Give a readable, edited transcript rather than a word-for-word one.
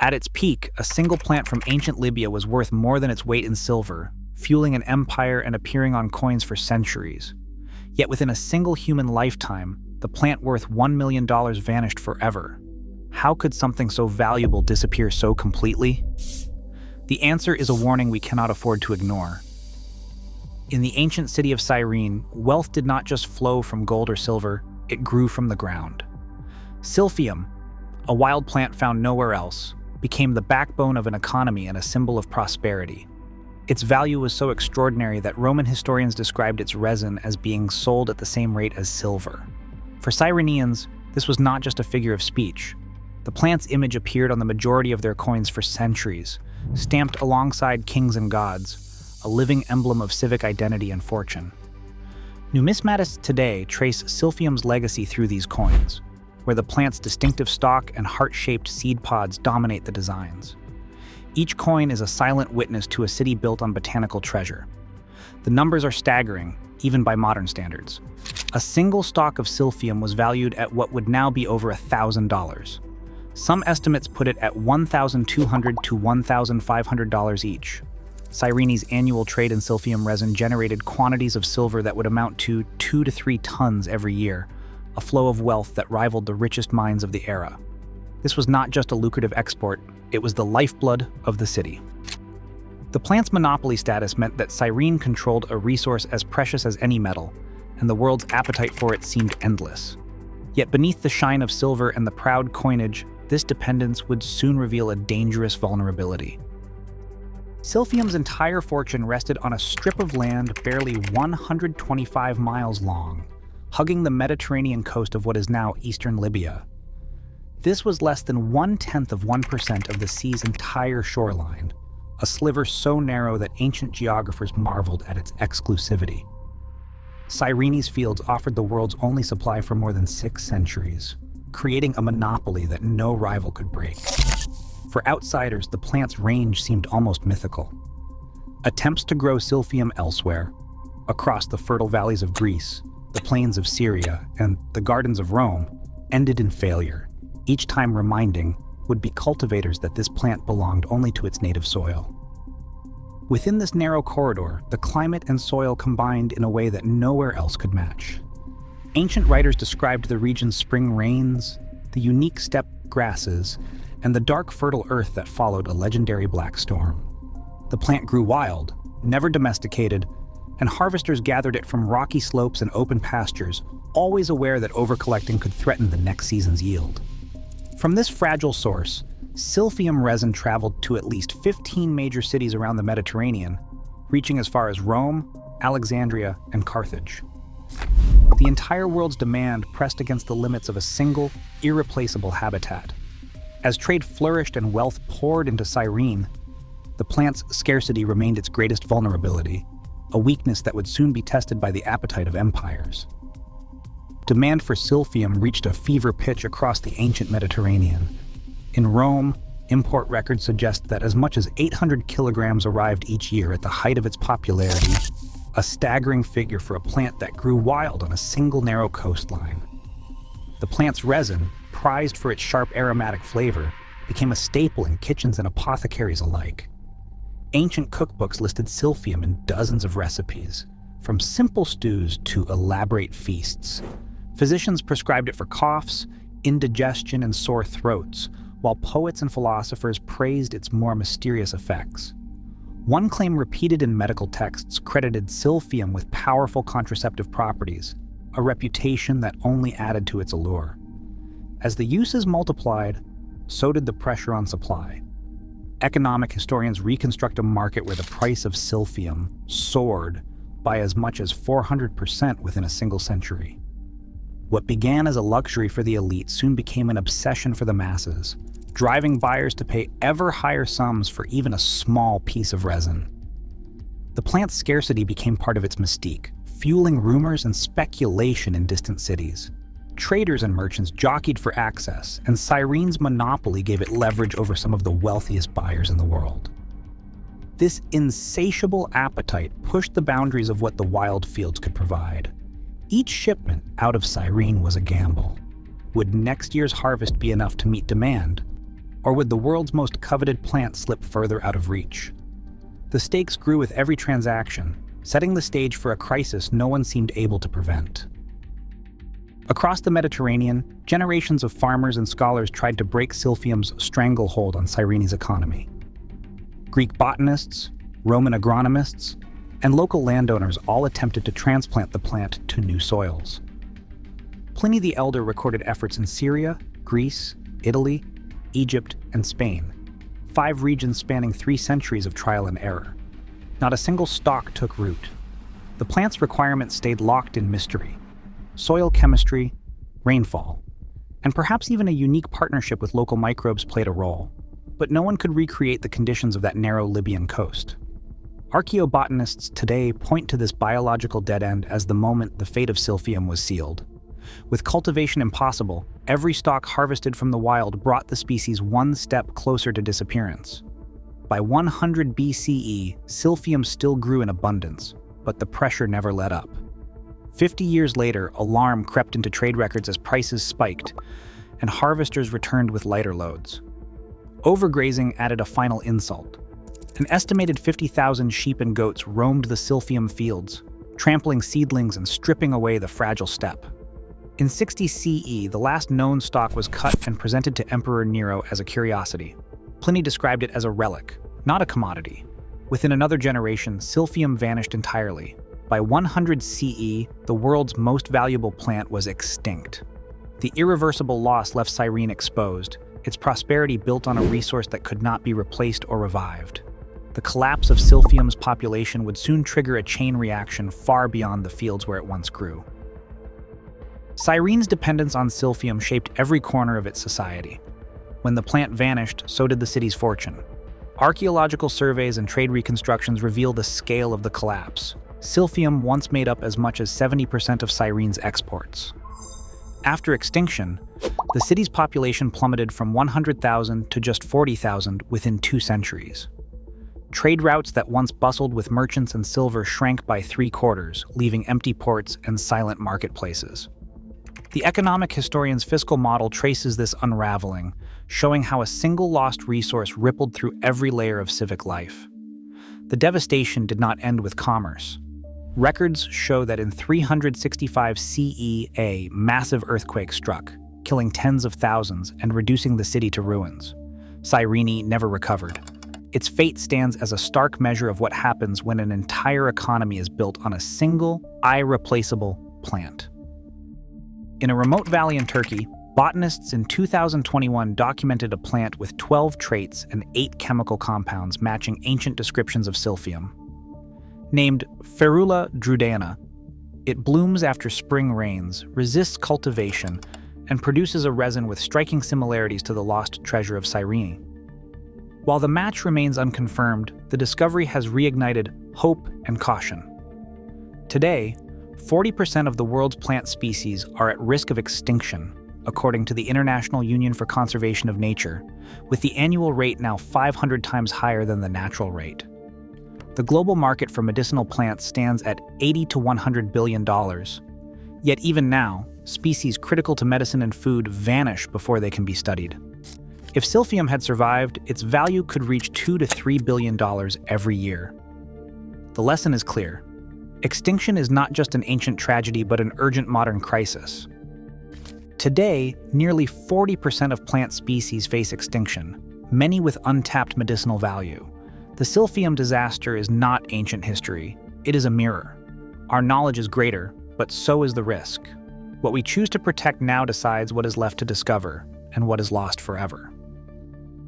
At its peak, a single plant from ancient Libya was worth more than its weight in silver, fueling an empire and appearing on coins for centuries. Yet within a single human lifetime, the plant worth $1 million vanished forever. How could something so valuable disappear so completely? The answer is a warning we cannot afford to ignore. In the ancient city of Cyrene, wealth did not just flow from gold or silver, it grew from the ground. Silphium, a wild plant found nowhere else, became the backbone of an economy and a symbol of prosperity. Its value was so extraordinary that Roman historians described its resin as being sold at the same rate as silver. For Cyreneans, this was not just a figure of speech. The plant's image appeared on the majority of their coins for centuries, stamped alongside kings and gods, a living emblem of civic identity and fortune. Numismatists today trace Silphium's legacy through these coins, where the plant's distinctive stalk and heart-shaped seed pods dominate the designs. Each coin is a silent witness to a city built on botanical treasure. The numbers are staggering, even by modern standards. A single stalk of Silphium was valued at what would now be over $1,000. Some estimates put it at $1,200 to $1,500 each. Cyrene's annual trade in Silphium resin generated quantities of silver that would amount to 2 to 3 tons every year, a flow of wealth that rivaled the richest mines of the era. This was not just a lucrative export, it was the lifeblood of the city. The plant's monopoly status meant that Cyrene controlled a resource as precious as any metal, and the world's appetite for it seemed endless. Yet beneath the shine of silver and the proud coinage, this dependence would soon reveal a dangerous vulnerability. Silphium's entire fortune rested on a strip of land barely 125 miles long, hugging the Mediterranean coast of what is now eastern Libya. This was less than 0.1% of the sea's entire shoreline, a sliver so narrow that ancient geographers marveled at its exclusivity. Cyrene's fields offered the world's only supply for more than 6 centuries, creating a monopoly that no rival could break. For outsiders, the plant's range seemed almost mythical. Attempts to grow Silphium elsewhere, across the fertile valleys of Greece, the plains of Syria, and the gardens of Rome, ended in failure, each time reminding would-be cultivators that this plant belonged only to its native soil. Within this narrow corridor, the climate and soil combined in a way that nowhere else could match. Ancient writers described the region's spring rains, the unique steppe grasses, and the dark fertile earth that followed a legendary black storm. The plant grew wild, never domesticated, and harvesters gathered it from rocky slopes and open pastures, always aware that overcollecting could threaten the next season's yield. From this fragile source, Silphium resin traveled to at least 15 major cities around the Mediterranean, reaching as far as Rome, Alexandria, and Carthage. The entire world's demand pressed against the limits of a single, irreplaceable habitat. As trade flourished and wealth poured into Cyrene, the plant's scarcity remained its greatest vulnerability, a weakness that would soon be tested by the appetite of empires. Demand for Silphium reached a fever pitch across the ancient Mediterranean. In Rome, import records suggest that as much as 800 kilograms arrived each year at the height of its popularity, a staggering figure for a plant that grew wild on a single narrow coastline. The plant's resin, prized for its sharp aromatic flavor, became a staple in kitchens and apothecaries alike. Ancient cookbooks listed Silphium in dozens of recipes, from simple stews to elaborate feasts. Physicians prescribed it for coughs, indigestion, and sore throats, while poets and philosophers praised its more mysterious effects. One claim repeated in medical texts credited Silphium with powerful contraceptive properties, a reputation that only added to its allure. As the uses multiplied, so did the pressure on supply. Economic historians reconstruct a market where the price of Silphium soared by as much as 400% within a single century. What began as a luxury for the elite soon became an obsession for the masses, driving buyers to pay ever higher sums for even a small piece of resin. The plant's scarcity became part of its mystique, fueling rumors and speculation in distant cities. Traders and merchants jockeyed for access, and Cyrene's monopoly gave it leverage over some of the wealthiest buyers in the world. This insatiable appetite pushed the boundaries of what the wild fields could provide. Each shipment out of Cyrene was a gamble. Would next year's harvest be enough to meet demand? Or would the world's most coveted plant slip further out of reach? The stakes grew with every transaction, setting the stage for a crisis no one seemed able to prevent. Across the Mediterranean, generations of farmers and scholars tried to break Silphium's stranglehold on Cyrene's economy. Greek botanists, Roman agronomists, and local landowners all attempted to transplant the plant to new soils. Pliny the Elder recorded efforts in Syria, Greece, Italy, Egypt, and Spain, 5 regions spanning 3 centuries of trial and error. Not a single stalk took root. The plant's requirements stayed locked in mystery: soil chemistry, rainfall, and perhaps even a unique partnership with local microbes played a role. But no one could recreate the conditions of that narrow Libyan coast. Archaeobotanists today point to this biological dead end as the moment the fate of Silphium was sealed. With cultivation impossible, every stalk harvested from the wild brought the species one step closer to disappearance. By 100 BCE, Silphium still grew in abundance, but the pressure never let up. 50 years later, alarm crept into trade records as prices spiked, and harvesters returned with lighter loads. Overgrazing added a final insult. An estimated 50,000 sheep and goats roamed the Silphium fields, trampling seedlings and stripping away the fragile steppe. In 60 CE, the last known stalk was cut and presented to Emperor Nero as a curiosity. Pliny described it as a relic, not a commodity. Within another generation, Silphium vanished entirely. By 100 CE, the world's most valuable plant was extinct. The irreversible loss left Cyrene exposed, its prosperity built on a resource that could not be replaced or revived. The collapse of Silphium's population would soon trigger a chain reaction far beyond the fields where it once grew. Cyrene's dependence on Silphium shaped every corner of its society. When the plant vanished, so did the city's fortune. Archaeological surveys and trade reconstructions reveal the scale of the collapse. Silphium once made up as much as 70% of Cyrene's exports. After extinction, the city's population plummeted from 100,000 to just 40,000 within 2 centuries. Trade routes that once bustled with merchants and silver shrank by 3/4, leaving empty ports and silent marketplaces. The economic historian's fiscal model traces this unraveling, showing how a single lost resource rippled through every layer of civic life. The devastation did not end with commerce. Records show that in 365 CE, a massive earthquake struck, killing tens of thousands and reducing the city to ruins. Cyrene never recovered. Its fate stands as a stark measure of what happens when an entire economy is built on a single, irreplaceable plant. In a remote valley in Turkey, botanists in 2021 documented a plant with 12 traits and 8 chemical compounds matching ancient descriptions of Silphium. Named Ferula drudeana, it blooms after spring rains, resists cultivation, and produces a resin with striking similarities to the lost treasure of Cyrene. While the match remains unconfirmed, the discovery has reignited hope and caution. Today, 40% of the world's plant species are at risk of extinction, according to the International Union for Conservation of Nature, with the annual rate now 500 times higher than the natural rate. The global market for medicinal plants stands at $80 to $100 billion. Yet even now, species critical to medicine and food vanish before they can be studied. If Silphium had survived, its value could reach $2 to $3 billion every year. The lesson is clear. Extinction is not just an ancient tragedy, but an urgent modern crisis. Today, nearly 40% of plant species face extinction, many with untapped medicinal value. The Silphium disaster is not ancient history. It is a mirror. Our knowledge is greater, but so is the risk. What we choose to protect now decides what is left to discover and what is lost forever.